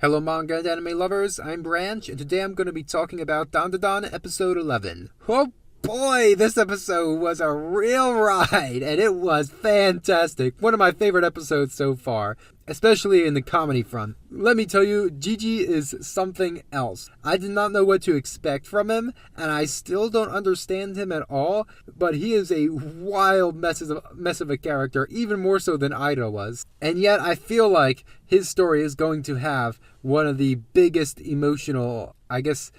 Hello manga and anime lovers, I'm Branch, and today I'm going to be talking about Dandadan episode 11. Oh boy, this episode was a real ride, and it was fantastic. One of my favorite episodes so far, especially in the comedy front. Let me tell you, Jiji is something else. I did not know what to expect from him, and I still don't understand him at all, but he is a wild mess of a character, even more so than Ida was. And yet I feel like his story is going to have one of the biggest emotional, I guess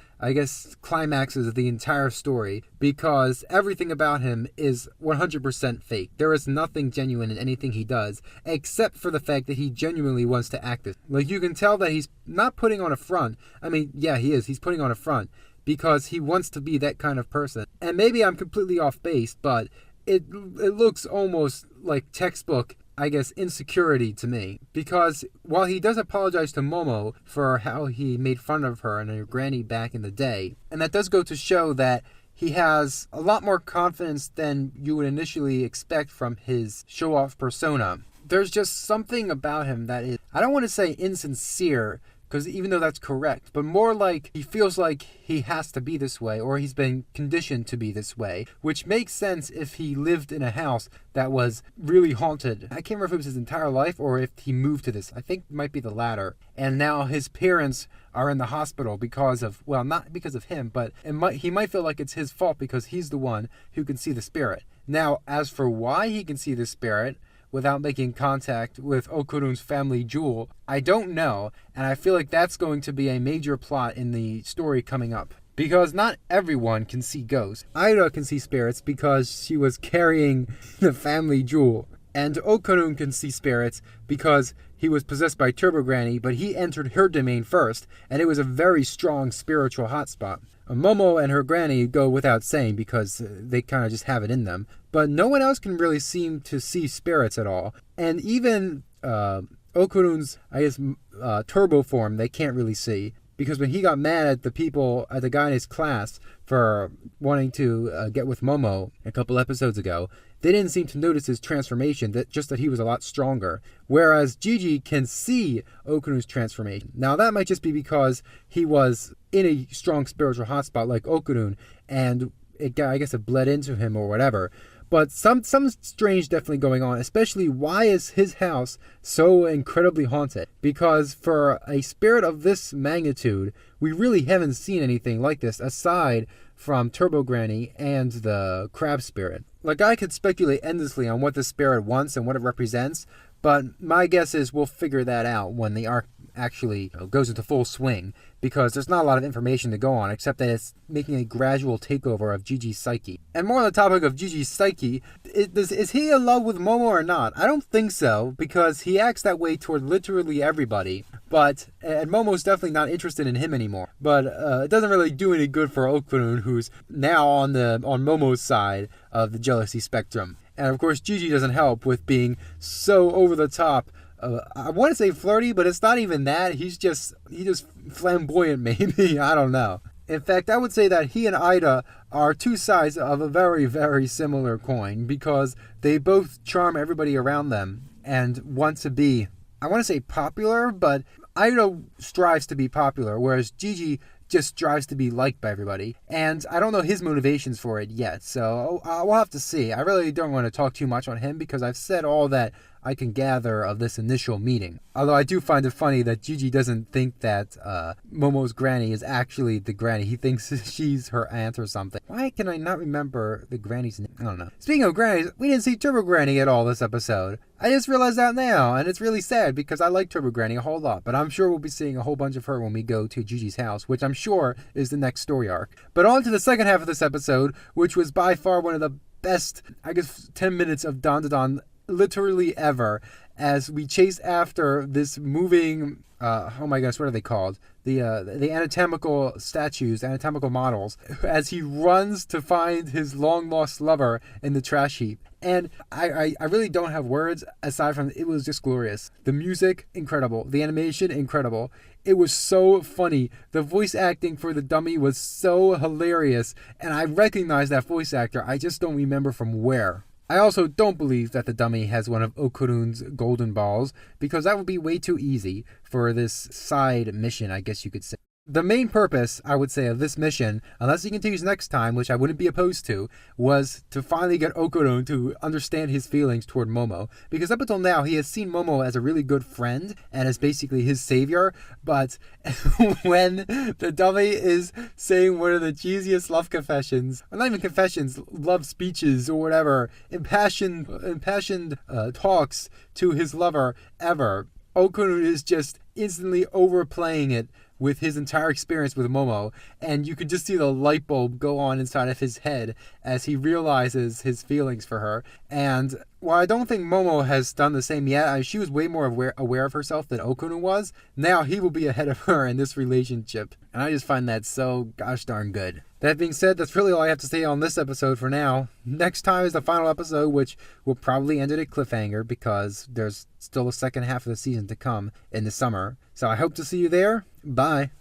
climaxes of the entire story, because everything about him is 100% fake. There is nothing genuine in anything he does, except for the fact that he genuinely wants to act this. Like, you can tell that he's not putting on a front. I mean, yeah, he is. He's putting on a front because he wants to be that kind of person. And maybe I'm completely off base, but it looks almost like textbook, I guess, insecurity to me. Because while he does apologize to Momo for how he made fun of her and her granny back in the day, and that does go to show that he has a lot more confidence than you would initially expect from his show-off persona. There's just something about him that is, I don't want to say insincere, because even though that's correct, but more like he feels like he has to be this way, or he's been conditioned to be this way, which makes sense if he lived in a house that was really haunted. I can't remember if it was his entire life or if he moved to this. I think it might be the latter. And now his parents are in the hospital because of, well, not because of him, but he might feel like it's his fault because he's the one who can see the spirit. Now, as for why he can see the spirit without making contact with Okurun's family jewel, I don't know, and I feel like that's going to be a major plot in the story coming up. Because not everyone can see ghosts. Ida can see spirits because she was carrying the family jewel. And Okurun can see spirits because he was possessed by Turbo Granny, but he entered her domain first, and it was a very strong spiritual hotspot. Momo and her granny go without saying because they kind of just have it in them. But no one else can really seem to see spirits at all. And even Okurun's, turbo form, they can't really see. Because when he got mad at the guy in his class for wanting to get with Momo a couple episodes ago, they didn't seem to notice his transformation, just that he was a lot stronger. Whereas Jiji can see Okurun's transformation. Now that might just be because he was in a strong spiritual hotspot like Okurun, and it bled into him or whatever. But some strange definitely going on, especially why is his house so incredibly haunted? Because for a spirit of this magnitude, we really haven't seen anything like this aside from Turbo Granny and the crab spirit. Like, I could speculate endlessly on what the spirit wants and what it represents, but my guess is we'll figure that out when the arc actually goes into full swing, because there's not a lot of information to go on except that it's making a gradual takeover of Jiji's psyche. And more on the topic of Jiji's psyche, is he in love with Momo or not? I don't think so, because he acts that way toward literally everybody. And Momo's definitely not interested in him anymore. But it doesn't really do any good for Okurun, who's now on Momo's side of the jealousy spectrum. And of course, Jiji doesn't help with being so over the top. I want to say flirty, but it's not even that. He's just flamboyant, maybe. I don't know. In fact, I would say that he and Ida are two sides of a very, very similar coin, because they both charm everybody around them and want to be, I want to say popular, but Ida strives to be popular, whereas Jiji just strives to be liked by everybody. And I don't know his motivations for it yet, so we'll have to see. I really don't want to talk too much on him because I've said all that I can gather of this initial meeting. Although I do find it funny that Jiji doesn't think that Momo's granny is actually the granny. He thinks she's her aunt or something. Why can I not remember the granny's name? I don't know. Speaking of grannies, we didn't see Turbo Granny at all this episode. I just realized that now, and it's really sad because I like Turbo Granny a whole lot, but I'm sure we'll be seeing a whole bunch of her when we go to Jiji's house, which I'm sure is the next story arc. But on to the second half of this episode, which was by far one of the best, 10 minutes of Dandadan literally ever, as we chase after this moving, oh my gosh, what are they called? The anatomical statues, anatomical models, as he runs to find his long-lost lover in the trash heap. And I really don't have words aside from it was just glorious. The music, incredible. The animation, incredible. It was so funny. The voice acting for the dummy was so hilarious. And I recognize that voice actor. I just don't remember from where. I also don't believe that the dummy has one of Okurun's golden balls, because that would be way too easy for this side mission, I guess you could say. The main purpose, I would say, of this mission, unless he continues next time, which I wouldn't be opposed to, was to finally get Okurun to understand his feelings toward Momo. Because up until now, he has seen Momo as a really good friend and as basically his savior. But when the dummy is saying one of the cheesiest love confessions, or not even confessions, love speeches or whatever, impassioned talks to his lover ever, Okurun is just instantly overplaying it with his entire experience with Momo, and you could just see the light bulb go on inside of his head as he realizes his feelings for her. And while I don't think Momo has done the same yet, she was way more aware of herself than Okurun was. Now he will be ahead of her in this relationship, and I just find that so gosh darn good. That being said, that's really all I have to say on this episode for now. Next time is the final episode, which will probably end at a cliffhanger because there's still a second half of the season to come in the summer. So I hope to see you there. Bye.